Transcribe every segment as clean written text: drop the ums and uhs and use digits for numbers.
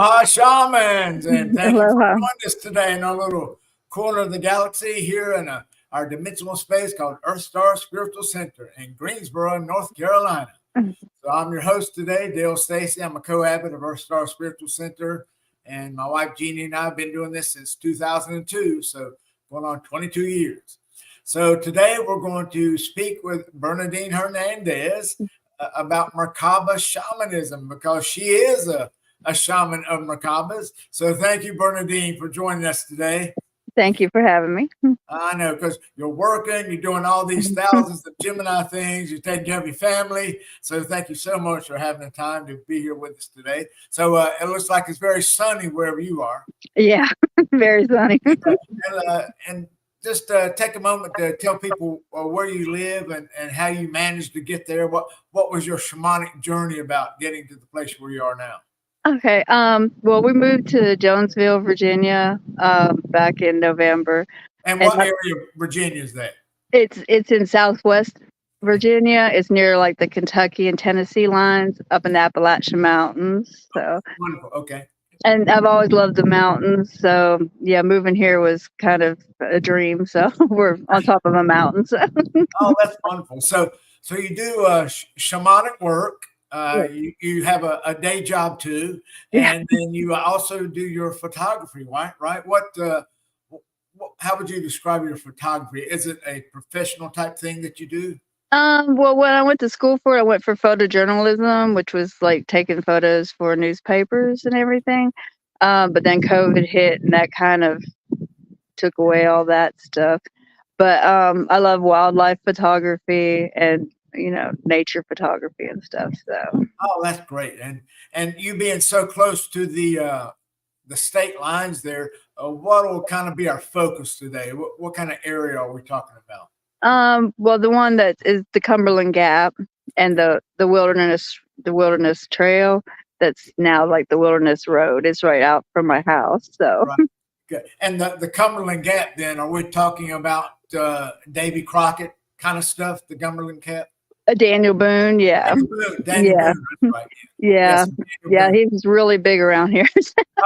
Aloha, shamans, and thank you for Aloha. joining us today in our little corner of the galaxy here in our dimensional space called EarthStar Spiritual Center in Greensboro, North Carolina. So I'm your host today, Dale Stacy. I'm a co-abbot of EarthStar Spiritual Center, and my wife Jeanne and I have been doing this since 2002, so going on 22 years. So today we're going to speak with Bernadine Hernandez about MERKABA Shamanism, because she is a shaman of MERKABAs. So thank you, Bernadine, for joining us today. Thank you for having me. I know, because you're working, you're doing all these thousands of Gemini things, you're taking care of your family. So thank you so much for having the time to be here with us today. So it looks like it's very sunny wherever you are. Yeah, very sunny. And just take a moment to tell people where you live and how you managed to get there. What was your shamanic journey about getting to the place where you are now? Okay. Well, we moved to Jonesville, Virginia, back in November. And what area of Virginia is that? It's in Southwest Virginia. It's near like the Kentucky and Tennessee lines, up in the Appalachian Mountains. So wonderful. Okay. And I've always loved the mountains. So yeah, moving here was kind of a dream. So we're on top of a mountain. So. Oh, that's wonderful. So you do shamanic work. You have a day job too, and then you also do your photography, right? How would you describe your photography? Is it a professional type thing that you do? Well, when I went to school for it, I went for photojournalism, which was like taking photos for newspapers and everything. But then COVID hit, and that kind of took away all that stuff. But I love wildlife photography and nature photography and stuff. So that's great. And you being so close to the state lines there, what will kind of be our focus today? What kind of area are we talking about? Well, the one that is the Cumberland Gap and the wilderness trail that's now like the Wilderness Road is right out from my house. So right. Good. And the Cumberland Gap, then, are we talking about Davy Crockett kind of stuff, the Cumberland Gap? Daniel Boone, yeah. Daniel Boone, that's right. Yeah. Yes, he was really big around here.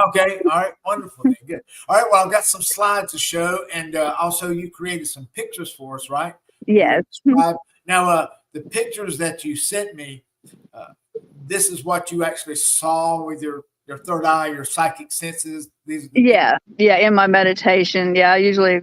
Okay, all right, wonderful. Then. Good. All right, well, I've got some slides to show, and also you created some pictures for us, right? Yes. Now, the pictures that you sent me, this is what you actually saw with your third eye, your psychic senses. Yeah, in my meditation. Yeah, I usually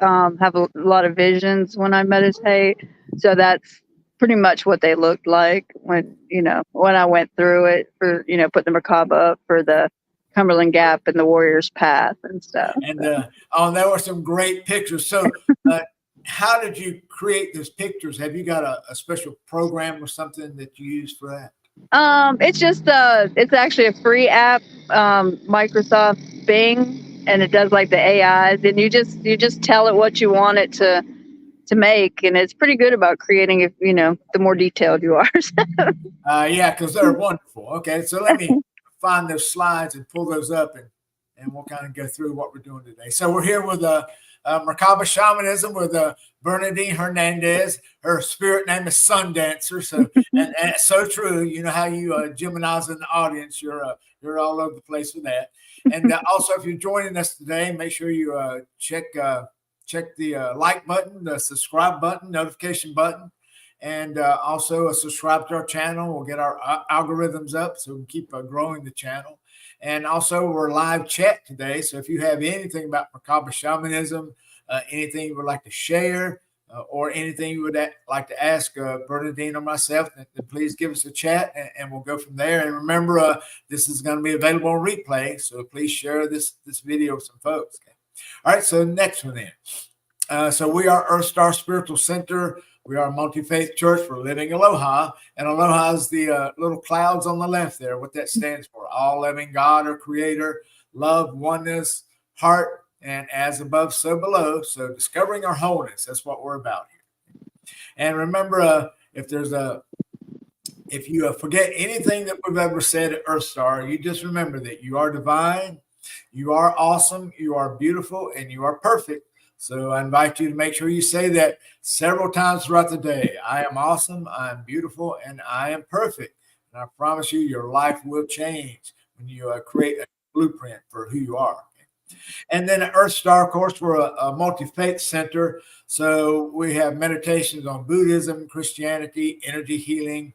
have a lot of visions when I meditate, so that's pretty much what they looked like when I went through it for put the MERKABA up for the Cumberland Gap and the Warrior's Path and stuff. And there were some great pictures. So how did you create those pictures? Have you got a special program or something that you use for that? It's just it's actually a free app, Microsoft Bing, and it does like the AIs, and you just tell it what you want it to make, and it's pretty good about creating if the more detailed you are. Yeah, because they're wonderful. Okay, so let me find those slides and pull those up, and we'll kind of go through what we're doing today. So we're here with MERKABA Shamanism with Bernadine Hernandez. Her spirit name is Sun Dancer. So and it's so true. You know how you Gemini's in the audience. You're all over the place with that. And also, if you're joining us today, make sure you check the like button, the subscribe button, notification button, and also subscribe to our channel. We'll get our algorithms up so we can keep growing the channel. And also, we're live chat today. So if you have anything about MERKABA Shamanism, anything you would like to share, or anything you would like to ask Bernadine or myself, then please give us a chat, and we'll go from there. And remember, this is going to be available on replay, so please share this video with some folks. Okay? All right, so next one then. So we are EarthStar Spiritual Center. We are a multi-faith church for living Aloha. And Aloha is the little clouds on the left there, what that stands for. All living God or creator, love, oneness, heart, and as above, so below. So discovering our wholeness, that's what we're about here. And remember, if you forget anything that we've ever said at EarthStar, you just remember that you are divine, you are awesome, you are beautiful, and you are perfect. So I invite you to make sure you say that several times throughout the day. I am awesome, I am beautiful, and I am perfect. And I promise you, your life will change when you create a blueprint for who you are. And then at EarthStar, of course, we're a multi-faith center. So we have meditations on Buddhism, Christianity, energy healing,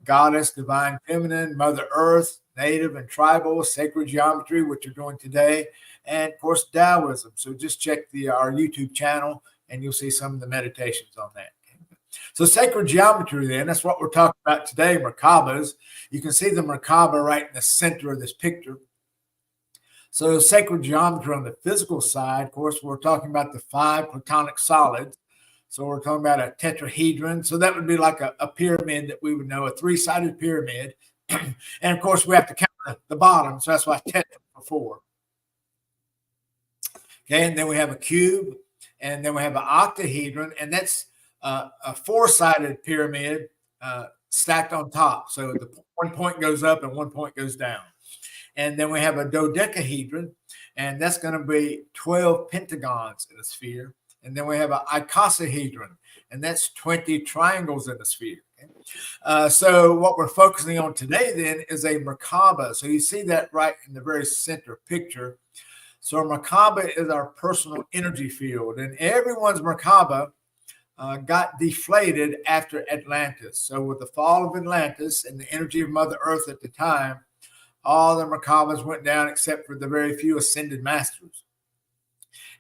goddess, divine feminine, Mother Earth, native and tribal, sacred geometry, which you're doing today, and of course, Taoism. So just check our YouTube channel and you'll see some of the meditations on that. So sacred geometry, then, that's what we're talking about today, MERKABAs. You can see the MERKABA right in the center of this picture. So sacred geometry on the physical side, of course, we're talking about the 5 platonic solids. So we're talking about a tetrahedron. So that would be like a pyramid that we would know, a 3-sided pyramid. And of course, we have to count the bottom. So that's why tetra for 4. Okay, and then we have a cube, and then we have an octahedron, and that's a 4-sided pyramid stacked on top. So the one point goes up and one point goes down. And then we have a dodecahedron, and that's going to be 12 pentagons in a sphere. And then we have an icosahedron, and that's 20 triangles in a sphere. Okay? So what we're focusing on today then is a MERKABA. So you see that right in the very center picture. So MERKABA is our personal energy field, and everyone's MERKABA got deflated after Atlantis. So with the fall of Atlantis and the energy of Mother Earth at the time, all the MERKABAs went down except for the very few ascended masters.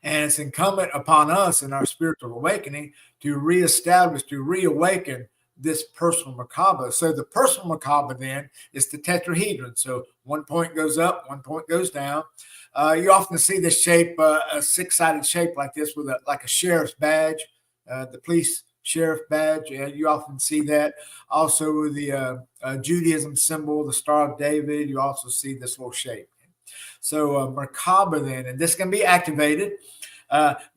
And it's incumbent upon us in our spiritual awakening to reestablish, to reawaken this personal MERKABA. So the personal MERKABA then is the tetrahedron. So one point goes up, one point goes down. You often see this shape, a 6-sided shape like this with like a sheriff's badge, the police sheriff badge. You often see that. Also with the Judaism symbol, the Star of David, you also see this little shape. So MERKABA then, and this can be activated.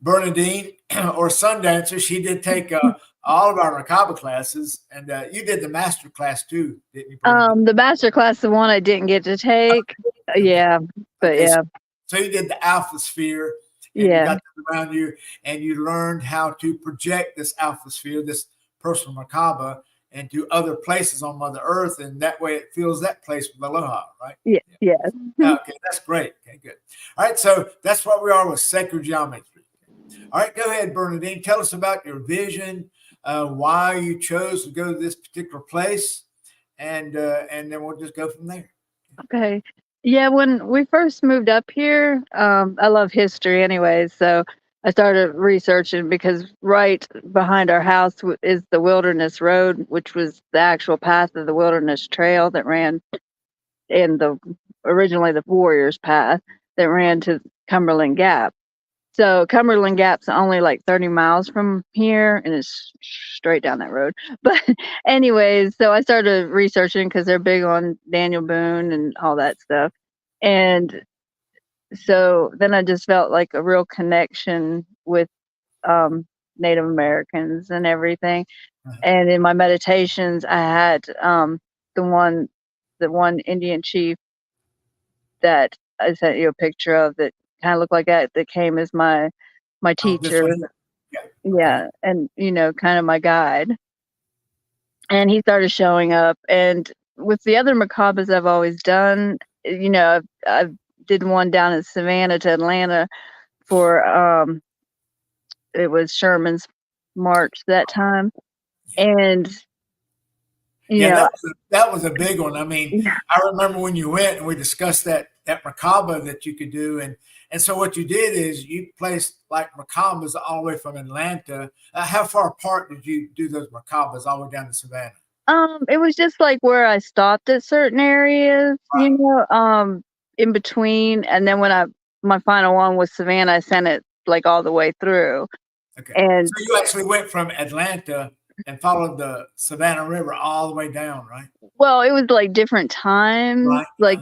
Bernadine or Sundancer, she did take all of our MERKABA classes, and you did the master class too, didn't you? The master class, the one I didn't get to take. Yeah, but okay, yeah. So you did the alpha sphere. And you got that around you, and you learned how to project this alpha sphere, this personal MERKABA, into other places on Mother Earth, and that way it fills that place with Aloha, right? Yeah. Okay, that's great. Okay, good. All right, so that's what we are with sacred geometry. All right, go ahead, Bernadine. Tell us about your vision, why you chose to go to this particular place, and then we'll just go from there. Okay. Yeah, when we first moved up here, I love history anyways, so I started researching because right behind our house is the Wilderness Road, which was the actual path of the Wilderness Trail that ran in originally the Warriors Path that ran to Cumberland Gap. So Cumberland Gap's only like 30 miles from here, and it's straight down that road. But anyways, so I started researching because they're big on Daniel Boone and all that stuff. And so then I just felt like a real connection with Native Americans and everything. And in my meditations, I had the one Indian chief that I sent you a picture of that kind of looked like that came as my teacher. Yeah, and kind of my guide. And he started showing up, and with the other MERKABAs I've always done, I did one down in Savannah to Atlanta for it was Sherman's march that time, and that was a big one. I mean, I remember when you went and we discussed that MERKABA that you could do, and so what you did is you placed like MERKABAs all the way from Atlanta. How far apart did you do those MERKABAs all the way down to Savannah? It was just like where I stopped at certain areas, right. In between, and then when my final one was Savannah, I sent it like all the way through. Okay. And so you actually went from Atlanta and followed the Savannah River all the way down, right? Well, it was like different times, right.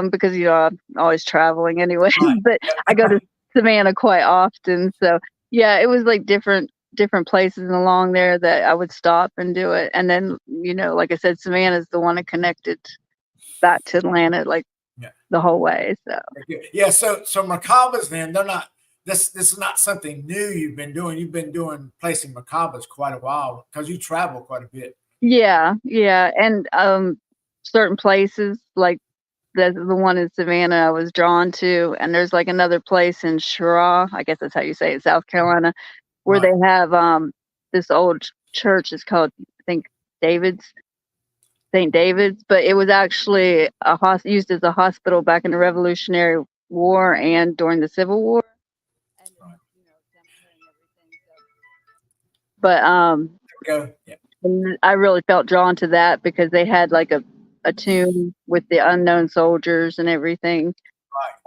Because I'm always traveling anyway. Right. But I go to Savannah quite often, so yeah, it was like different places along there that I would stop and do it. And then like I said, Savannah is the one that connected back to Atlanta, like the whole way. So so MERKABAs then they're not. This is not something new you've been doing. You've been placing MERKABAs quite a while because you travel quite a bit. Yeah, and certain places like that's the one in Savannah I was drawn to, and there's like another place in Shira, I guess that's how you say it, South Carolina, where Right. they have this old church is called, I think, David's St. David's, but it was actually used as a hospital back in the Revolutionary War and during the Civil War. And Right. cemetery and everything. Go. Yeah. And I really felt drawn to that because they had like a tomb with the unknown soldiers and everything.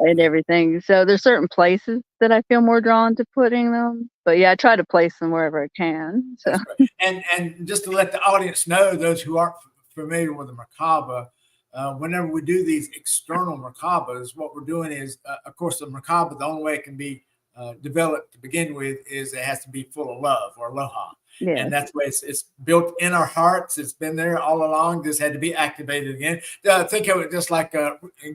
Right. And everything. So there's certain places that I feel more drawn to putting them. But yeah, I try to place them wherever I can. So. That's great. And just to let the audience know, those who aren't familiar with the MERKABA, whenever we do these external MERKABAs, what we're doing is, of course, the MERKABA, the only way it can be developed to begin with is it has to be full of love or aloha. Yeah. And that's why it's built in our hearts. It's been there all along. Just had to be activated again. Think of it just like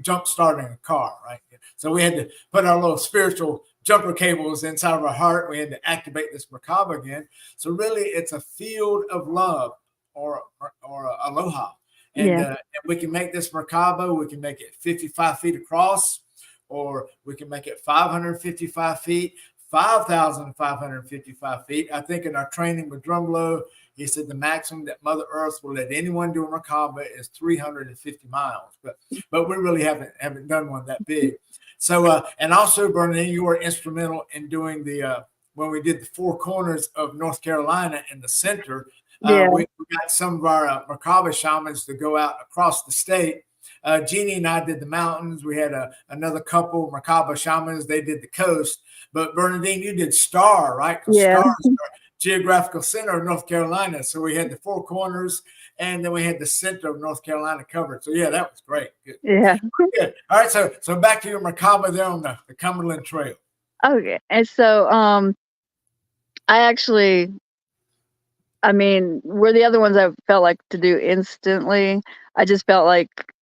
jump starting a car, right? So we had to put our little spiritual jumper cables inside of our heart. We had to activate this MERKABA again. So really, it's a field of love or aloha. And, Yeah. and we can make this MERKABA. We can make it 55 feet across, or we can make it 555 feet. 5,555 feet. I think in our training with Drumlow, he said the maximum that Mother Earth will let anyone do a MERKABA is 350 miles. But we really haven't done one that big. So and also, Bernadine, you were instrumental in doing the when we did the four corners of North Carolina in the center. Yeah. We got some of our MERKABA shamans to go out across the state. Jeanne and I did the mountains. We had another couple MERKABA shamans. They did the coast. But Bernadine, you did Star, right? Yeah. Star is our geographical center of North Carolina. So we had the four corners, and then we had the center of North Carolina covered. So yeah, that was great. Good. Yeah. Good. All right. So back to your MERKABA there on the Cumberland Trail. Okay. And so I actually, I mean, where the other ones I felt like to do instantly, I just felt like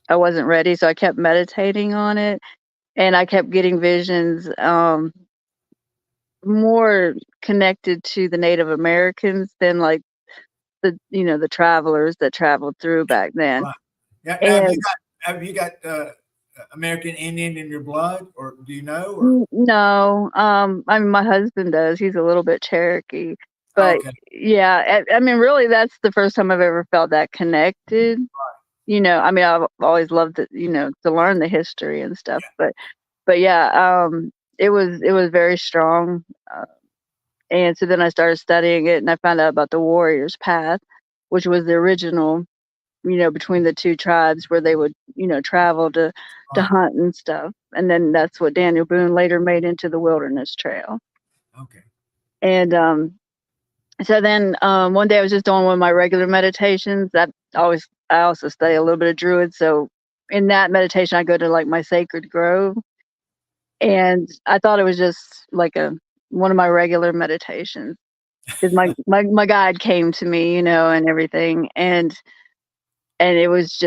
I wasn't ready. So I kept meditating on it, and I kept getting visions more connected to the Native Americans than like the travelers that traveled through back then. Right. Yeah. And Have you got American Indian in your blood, or do you know? Or? no, I mean, my husband does. He's a little bit Cherokee, but Okay. yeah, I mean, really, that's the first time I've ever felt that connected. Right. I mean, I've always loved it, to learn the history and stuff, but yeah, it was very strong. And so then I started studying it, and I found out about the warrior's path, which was the original, between the two tribes where they would, travel to hunt and stuff. And then that's what Daniel Boone later made into the Wilderness Trail. Okay. And so then one day I was just doing one of my regular meditations. I also study a little bit of Druid. So in that meditation, I go to like my sacred grove. And I thought it was just like one of my regular meditations, because my guide came to me, and everything, and it was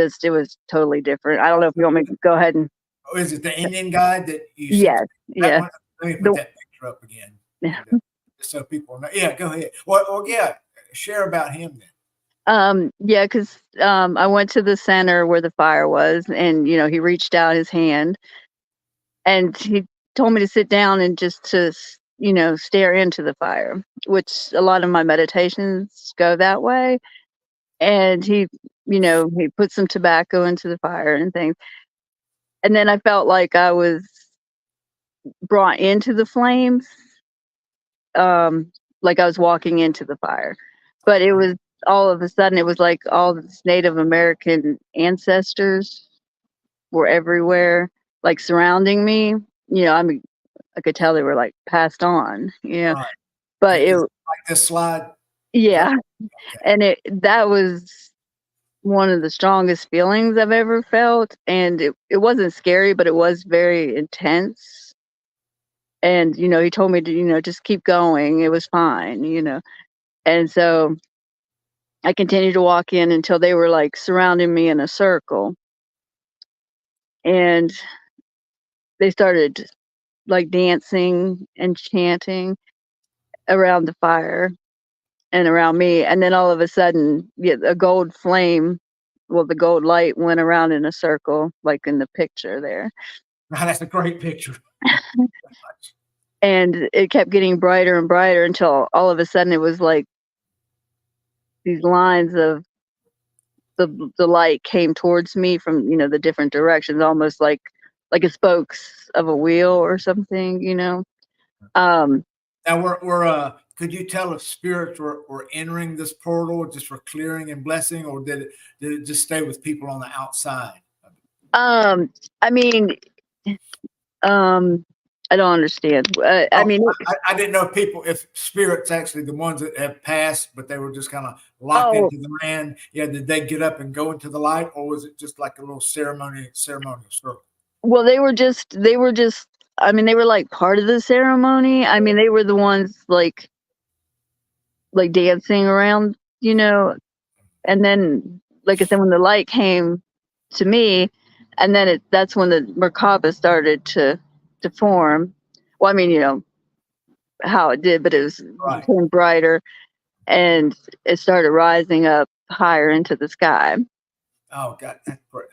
totally different. I don't know if you want me to go ahead and. Oh, is it the Indian guide that you? Yes. Yeah. Let me put that picture up again. Yeah. So people know. Yeah, go ahead. Well, yeah. Share about him then. Yeah, because I went to the center where the fire was, and he reached out his hand, and he told me to sit down and just to stare into the fire, which a lot of my meditations go that way. And he put some tobacco into the fire and things, and then I felt like I was brought into the flames, like I was walking into the fire. But it was all of a sudden, it was like all these Native American ancestors were everywhere, like surrounding me. I could tell they were like passed on. Yeah. Right. But it like this slide. Yeah. Okay. And that was one of the strongest feelings I've ever felt. And it wasn't scary, but it was very intense. And, he told me to, just keep going. It was fine, And so I continued to walk in until they were like surrounding me in a circle. And they started like dancing and chanting around the fire and around me. And then all of a sudden, a gold flame the gold light went around in a circle, like in the picture there. That's a great picture. And it kept getting brighter and brighter until all of a sudden it was like these lines of the light came towards me from, the different directions, almost like a spokes of a wheel or something, Now, could you tell if spirits were entering this portal just for clearing and blessing, or did it just stay with people on the outside? I mean, I don't understand. I mean, I didn't know if spirits actually the ones that have passed, but they were just kind of locked into the land. Yeah, did they get up and go into the light, or was it just like a little ceremonial circle? Well, they were just. I mean, they were like part of the ceremony. I mean, they were the ones like dancing around, and then, like I said, when the light came to me, and then that's when the MERKABA started to form. Well, I mean, how it did, but it became brighter, and it started rising up higher into the sky. Oh, God.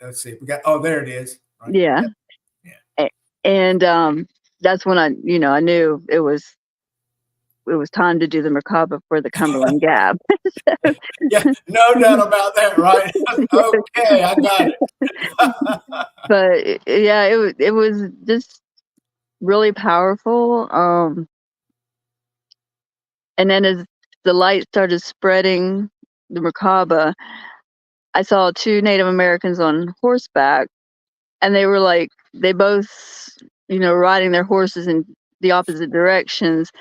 Let's see. There it is. Right. Yeah. Yeah. And that's when I knew it was time to do the MERKABA for the Cumberland Gap. Yeah, no doubt about that, right? Okay, I got it. But yeah, it was just really powerful. And then as the light started spreading the MERKABA, I saw 2 Native Americans on horseback, and they both, riding their horses in the opposite directions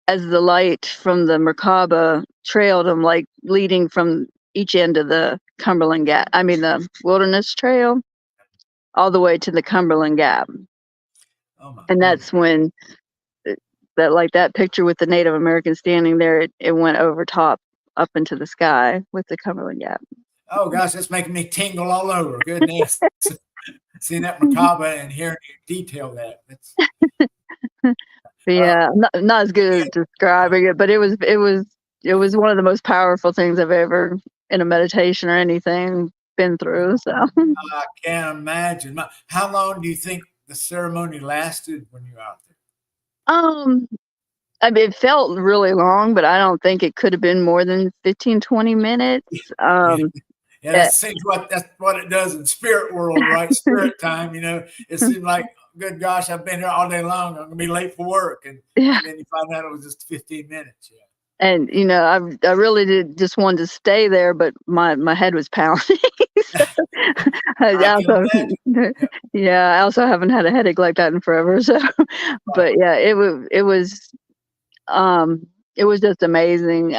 as the light from the MERKABA trailed them, like leading from each end of the Cumberland Gap. I mean, the Wilderness Trail, all the way to the Cumberland Gap. And that's when that picture with the Native American standing there, it went over top up into the sky with the Cumberland Gap. Oh gosh, that's making me tingle all over. Goodness. Seeing that MERKABA and hearing you detail that. Yeah, not as good at describing it, but it was one of the most powerful things I've ever, in a meditation or anything, been through. So I can't imagine. How long do you think the ceremony lasted when you were out there? I mean, it felt really long, but I don't think it could have been more than 15, 20 minutes. Yeah, that seems that's what it does in spirit world, right? Spirit time, it seemed like, good gosh, I've been here all day long. I'm gonna be late for work, and then you find out it was just 15 minutes. Yeah. And I really did just wanted to stay there, but my head was pounding. I also haven't had a headache like that in forever. So, but yeah, it was just amazing.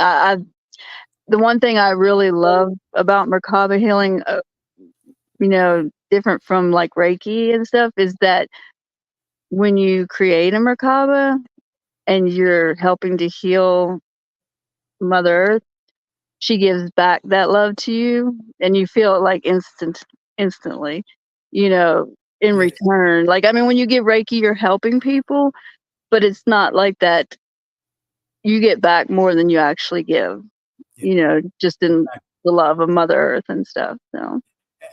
The one thing I really love about MERKABA healing, different from like Reiki and stuff, is that when you create a MERKABA and you're helping to heal Mother Earth, she gives back that love to you, and you feel it like instantly, in return. Like, I mean, when you give Reiki, you're helping people, but it's not like that. You get back more than you actually give, just in the love of Mother Earth and stuff. So.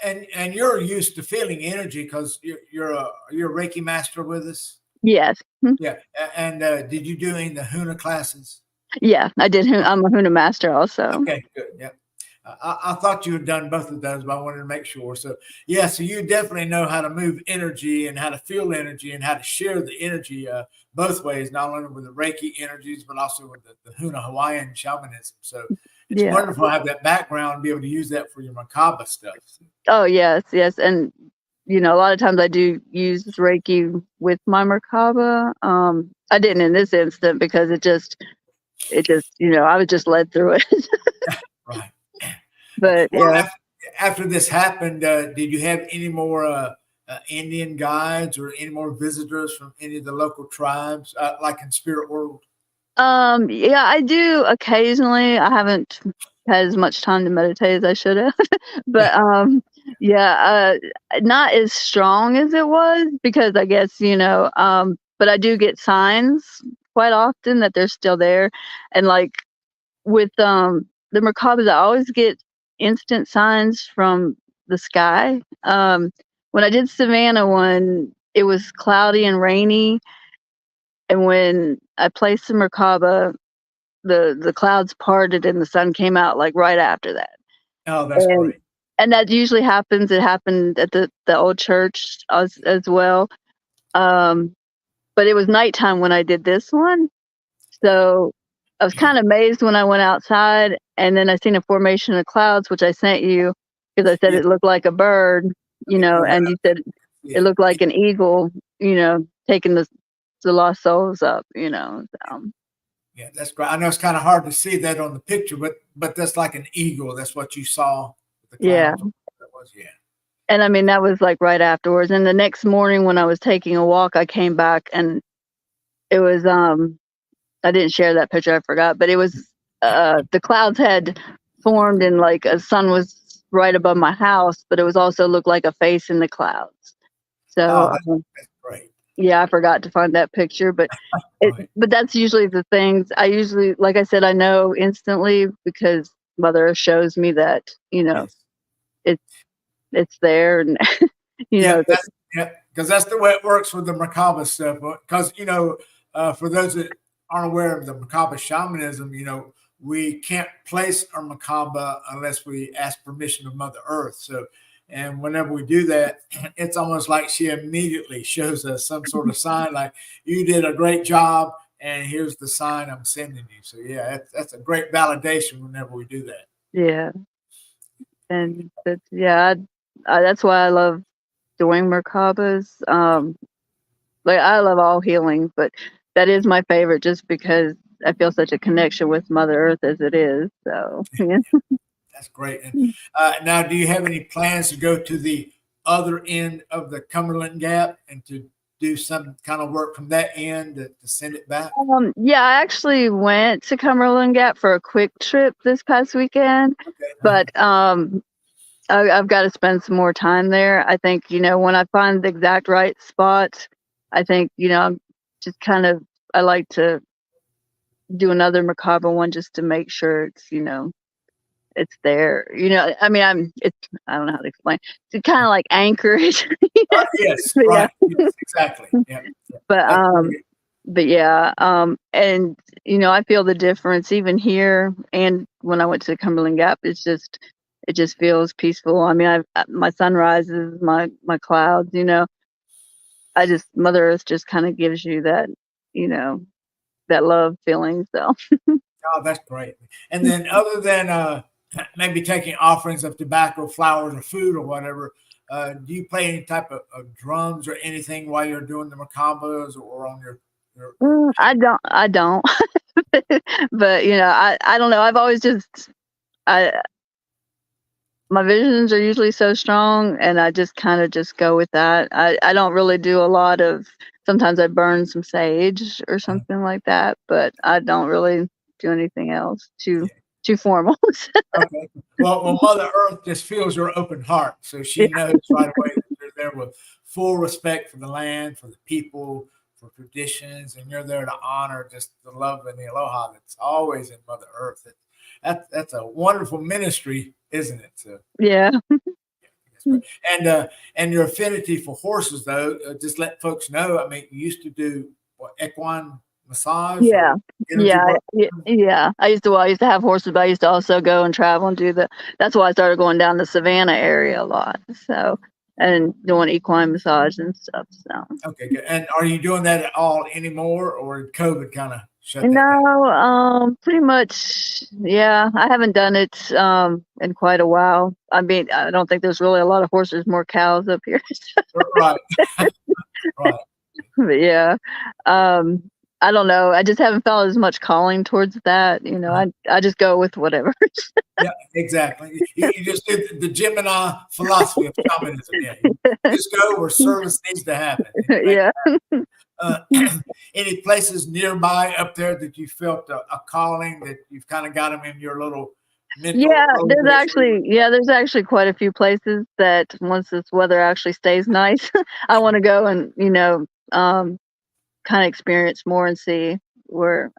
And you're used to feeling energy because you're a Reiki master with us. Yes. Yeah. And did you do any of the Huna classes? Yeah, I did. I'm a Huna master also. Okay, good. Yeah. I thought you had done both of those, but I wanted to make sure. So yeah, so you definitely know how to move energy and how to feel energy and how to share the energy both ways, not only with the Reiki energies, but also with the Huna Hawaiian shamanism. So it's wonderful to have that background and be able to use that for your MERKABA stuff. Oh, yes. And, a lot of times I do use Reiki with my MERKABA. I didn't in this instant because it just, I was just led through it. Right. But after this happened, did you have any more Indian guides or any more visitors from any of the local tribes, like in spirit world? Yeah, I do occasionally. I haven't had as much time to meditate as I should have, but not as strong as it was, because I guess but I do get signs quite often that they're still there, and like with the MERKABAs, I always get instant signs from the sky. When I did Savannah one, it was cloudy and rainy, and when I placed the Merkaba, the clouds parted and the sun came out like right after that. Oh, that's And great. and that usually happens. It happened at the old church as well. But it was nighttime when I did this one, so I was kind of amazed when I went outside, and then I seen a formation of clouds, which I sent you because I said Yeah. it looked like a bird, Let me pull that and you up. said Yeah. it looked like an eagle, taking the lost souls up, So. Yeah, that's great. I know it's kind of hard to see that on the picture, but that's like an eagle. That's what you saw with the Yeah. clouds. That was, yeah. And I mean, that was like right afterwards. And the next morning when I was taking a walk, I came back and it was, I didn't share that picture, I forgot, but it was, the clouds had formed and like a sun was right above my house, but it was also looked like a face in the clouds. Oh, So, that's great. yeah, I forgot to find that picture, but Right. but that's usually the things I usually, like I said, I know instantly because Mother Earth shows me that, Yes. it's, it's there and, Yeah, that, because that's the way it works with the Merkaba stuff. Because for those that aren't aware of the Merkaba shamanism, we can't place our Merkaba unless we ask permission of Mother Earth. So, and whenever we do that, it's almost like she immediately shows us some sort of sign, like you did a great job, and here's the sign I'm sending you. So, yeah, that's a great validation whenever we do that. yeah. And that's, yeah, that's why I love doing Merkabas. Like I love all healing, but that is my favorite just because I feel such a connection with Mother Earth as it is. So, yeah. That's great. And now, do you have any plans to go to the other end of the Cumberland Gap and to do some kind of work from that end to send it back? Yeah, I actually went to Cumberland Gap for a quick trip this past weekend, Okay. but I've got to spend some more time there. I think, when I find the exact right spot, I think, I'm just I like to do another Merkaba one just to make sure it's there. I mean, I don't know how to explain. To kind of like anchor it. Yes, Yeah. right. Yes, exactly. Yeah. But That's great. yeah, and I feel the difference even here and when I went to Cumberland Gap. It just feels peaceful. I mean, my sunrises, my clouds. Mother Earth just kind of gives you that, that love feeling. So. Oh, that's great. And then, other than maybe taking offerings of tobacco, flowers, or food, or whatever, do you play any type of drums or anything while you're doing the Merkabas or on your I don't, but I don't know. I've always I my visions are usually so strong, and I just kind of just go with that. I don't really do a lot of. Sometimes I burn some sage or something like that, but I don't really do anything else too formal. Okay. Well, Mother Earth just feels your open heart, so she knows right away that you're there with full respect for the land, for the people, for traditions, and you're there to honor just the love and the aloha that's always in Mother Earth. That's a wonderful ministry, isn't it? So, Yeah. that's great. And your affinity for horses, though, just let folks know. I mean, you used to do equine massage or Yeah. energy work. Yeah. I used to have horses, but I used to also go and travel and that's why I started going down the Savannah area a lot. So, and doing equine massage and stuff. So, Okay, good. And are you doing that at all anymore, or did COVID kind of shut that down? no, pretty much. Yeah. I haven't done it, in quite a while. I mean, I don't think there's really a lot of horses, more cows up here. Right, right. But yeah, I don't know. I just haven't felt as much calling towards that. I just go with whatever. Yeah, exactly. You just did the Gemini philosophy of shamanism. Yeah, you just go where service needs to happen. Yeah. Uh, any places nearby up there that you felt a calling that you've kind of got them in your little mental Yeah, Rolodex? there's actually quite a few places that once this weather actually stays nice, I want to go and, kind of experience more and see where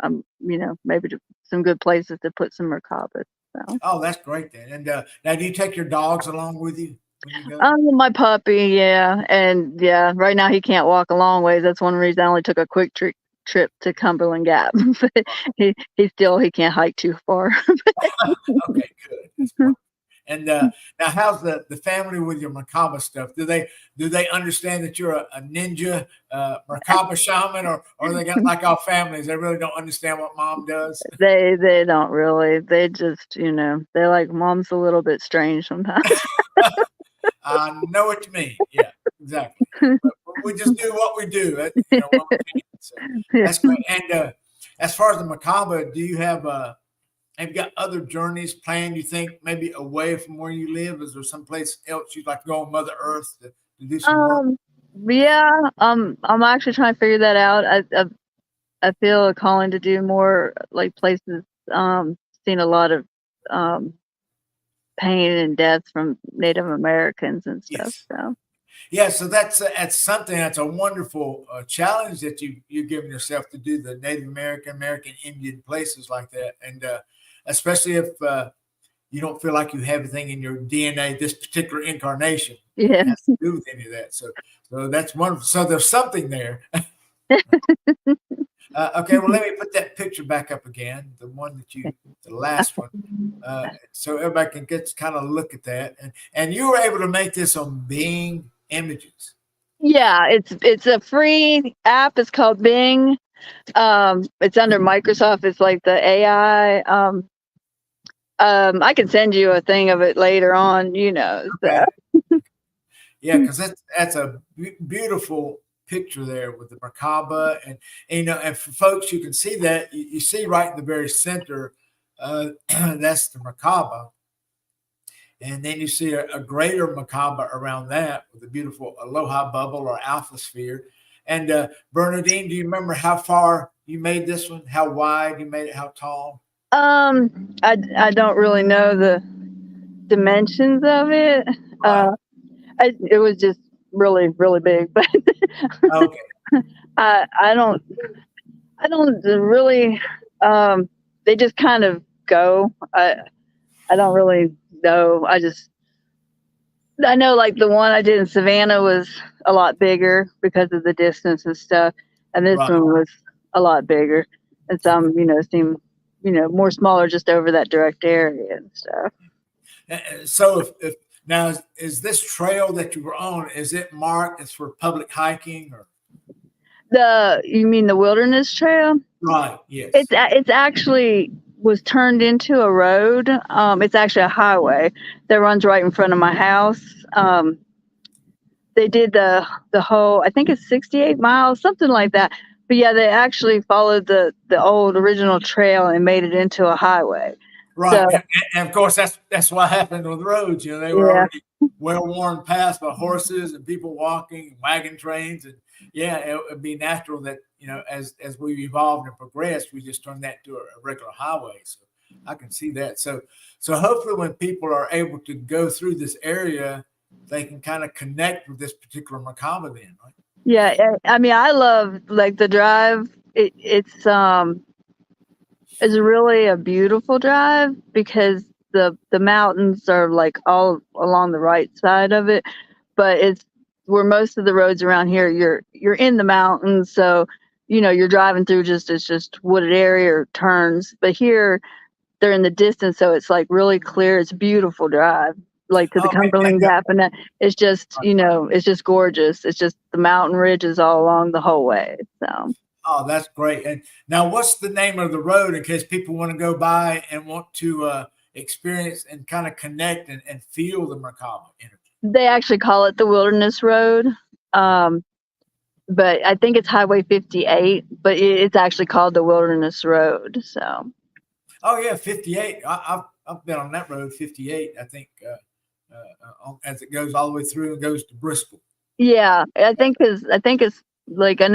maybe some good places to put some merkabas. So. Oh, that's great then. And now, do you take your dogs along with you? when you go? My puppy, yeah, and yeah, right now he can't walk a long ways. That's one reason I only took a quick trip to Cumberland Gap. But he can't hike too far. Okay, good. That's wonderful. And now, how's the family with your MERKABA stuff? Do they understand that you're a ninja MERKABA shaman, or they got like our families? They really don't understand what mom does. They don't really. They just, they're like, mom's a little bit strange sometimes. I know what you mean. Yeah, exactly. But we just do what we do. What we can. So that's great. And as far as the MERKABA, do you have you got other journeys planned, you think, maybe away from where you live? Is there someplace else you'd like to go on Mother Earth to do some work? Yeah, I'm actually trying to figure that out. I feel a calling to do more like places. Seen a lot of pain and death from Native Americans and stuff. Yes. So yeah, so that's something, that's a wonderful challenge that you're giving yourself, to do the Native American, Indian places like that, and especially if you don't feel like you have anything in your DNA, this particular incarnation, yeah, has to do with any of that. So that's wonderful. So there's something there. Okay, well, let me put that picture back up again, the one that the last one, so everybody can get to kind of look at that. And you were able to make this on Bing Images. Yeah, it's a free app. It's called Bing. It's under Microsoft. It's like the AI. I can send you a thing of it later on. So. Okay. Yeah, because that's a beautiful picture there with the MERKABA, and and for folks, you can see that you see right in the very center, that's the MERKABA, and then you see a greater MERKABA around that with the beautiful Aloha bubble or alpha sphere. And Bernadine, do you remember how far you made this one? How wide you made it? How tall? I don't really know the dimensions of it. Right. It was just really, really big, but Okay. I don't really, they just kind of go. I don't really know. I know like the one I did in Savannah was a lot bigger because of the distance and stuff. And this one was a lot bigger. And some, seem, more smaller just over that direct area and stuff. So if now, is this trail that you were on, is it marked as for public hiking, or? You mean the wilderness trail? Right. Yes. It's actually was turned into a road. It's actually a highway that runs right in front of my house. They did the whole, I think it's 68 miles, something like that. But yeah, they actually followed the old original trail and made it into a highway. Right. So, and of course, that's what happened with the roads. They were already well-worn paths by horses and people walking, wagon trains. And yeah, it would be natural that, as we've evolved and progressed, we just turned that to a regular highway. So I can see that. So hopefully when people are able to go through this area, they can kind of connect with this particular MERKABA then, right? Yeah. I mean, I love like the drive. It's really a beautiful drive because the mountains are like all along the right side of it, but it's where most of the roads around here, you're in the mountains, so you're driving through it's just wooded area or turns. But here they're in the distance, so it's like really clear. It's a beautiful drive, like to the Cumberland Gap, and it's just it's just gorgeous. It's just the mountain ridges all along the whole way. So. Oh, that's great. And now, what's the name of the road in case people want to go by and want to experience and kind of connect and feel the MERKABA energy? They actually call it the Wilderness Road, but I think it's Highway 58, but it's actually called the Wilderness Road. So. Oh yeah, 58. I've been on that road, 58. I think as it goes all the way through and goes to Bristol. Yeah, I think it's like I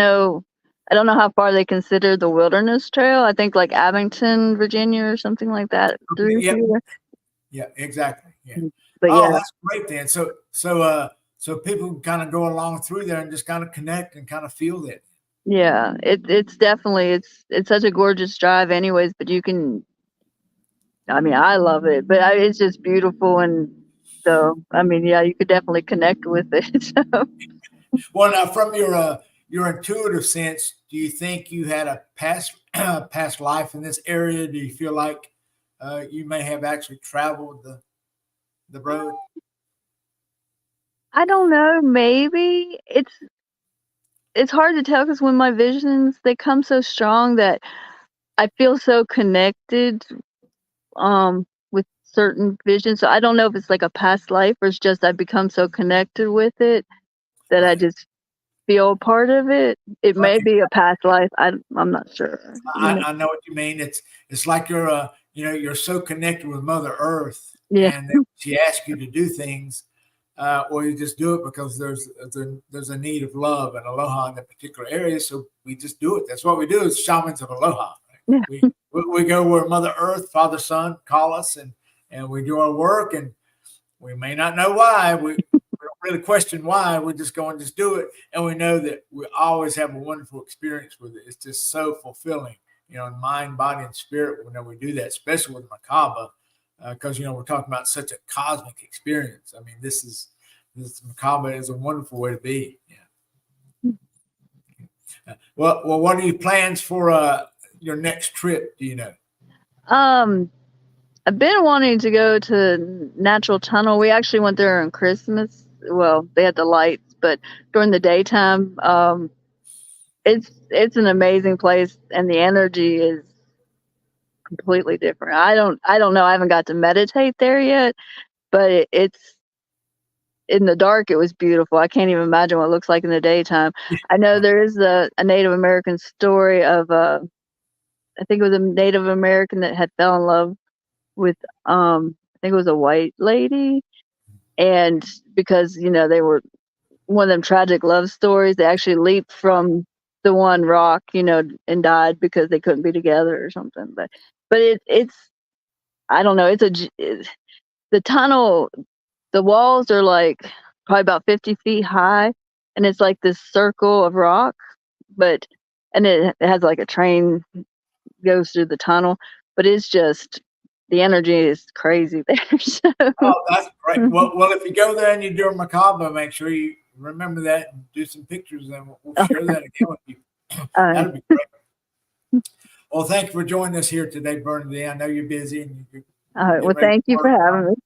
don't know how far they consider the Wilderness Trail. I think like Abington, Virginia, or something like that. Okay, yeah, exactly. Yeah. But that's great then. So people can kind of go along through there and just kind of connect and kind of feel that. Yeah, it's definitely it's such a gorgeous drive, anyways. But I love it. But it's just beautiful, and So, I mean, yeah, you could definitely connect with it. So. Well, now from your intuitive sense, do you think you had a past life in this area? Do you feel like you may have actually traveled the road? I don't know. Maybe it's hard to tell because when my visions they come so strong that I feel so connected with certain visions. So I don't know if it's like a past life or it's just I become so connected with it that I Right. just feel part of it. It may Okay. be a past life. I'm not sure. I know what you mean. It's like you're you're so connected with Mother Earth, Yeah. and that she asks you to do things, or you just do it because there's a need of love and aloha in that particular area. So we just do it. That's what we do as shamans of aloha. Right? Yeah. We go where Mother Earth, Father, Son call us, and we do our work, and we may not know why. We don't really question why. We just go and just do it, and we know that we always have a wonderful experience with it. It's just so fulfilling, in mind, body, and spirit. Whenever we do that, especially with MERKABA, because we're talking about such a cosmic experience. I mean, this MERKABA is a wonderful way to be. Yeah. Well, what are your plans for your next trip? Do you know? I've been wanting to go to Natural Tunnel. We actually went there on Christmas. Well, they had the lights, but during the daytime, it's an amazing place, and the energy is completely different. I don't know. I haven't got to meditate there yet, but it's in the dark. It was beautiful. I can't even imagine what it looks like in the daytime. I know there is a Native American story of I think it was a Native American that had fell in love with I think it was a white lady, and because they were one of them tragic love stories, they actually leaped from the one rock, and died because they couldn't be together or something. But it's I don't know. The tunnel. The walls are like probably about 50 feet high, and it's like this circle of rock, and it has like a train goes through the tunnel, but it's just the energy is crazy there. So. Oh, that's great. Well, if you go there and you do a MERKABA, make sure you remember that and do some pictures, and we'll share that again with you. That'll be great. Well, thank you for joining us here today, Bernadine. I know you're busy. And All right. Well, thank you for having me.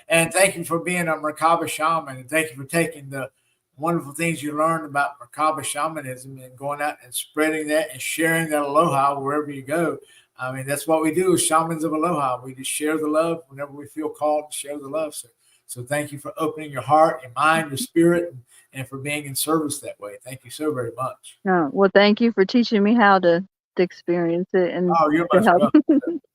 And thank you for being a MERKABA shaman, and thank you for taking the wonderful things you learned about MERKABA shamanism and going out and spreading that and sharing that aloha wherever you go. I mean, that's what we do as shamans of aloha. We just share the love whenever we feel called to share the love. So thank you for opening your heart, your mind, your spirit, and for being in service that way. Thank you so very much. Oh, well, thank you for teaching me how to experience it. And you're most welcome.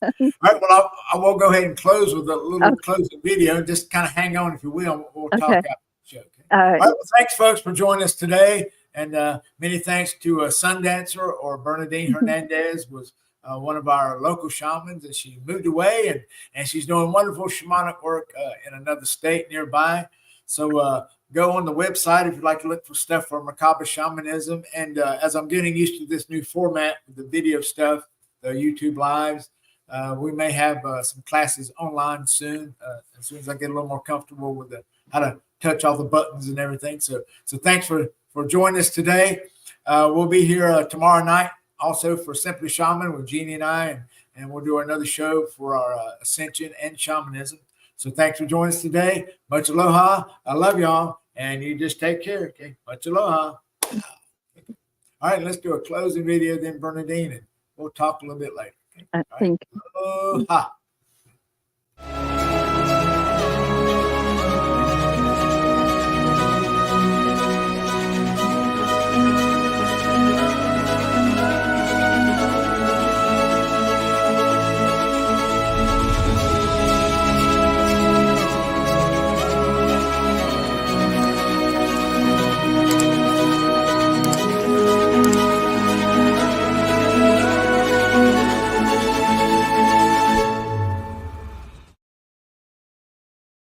All right, well, I will go ahead and close with a little closing video. Just kind of hang on, if you will. We'll talk after the show. Okay? All right. Well, thanks, folks, for joining us today. And many thanks to Sundancer, or Bernadine Hernandez was one of our local shamans, and she moved away, and she's doing wonderful shamanic work in another state nearby. So go on the website if you'd like to look for stuff for MERKABA shamanism. And as I'm getting used to this new format with the video stuff, the YouTube lives, we may have some classes online soon, as soon as I get a little more comfortable with how to touch all the buttons and everything. So thanks for joining us today. We'll be here tomorrow night also for Simply Shaman with Jeanne and I, and we'll do another show for our Ascension and Shamanism. So thanks for joining us today. Much aloha. I love y'all, and you just take care. Okay, much aloha. All right, let's do a closing video, then Bernadine, and we'll talk a little bit later. Okay? All right. Thank you. Aloha.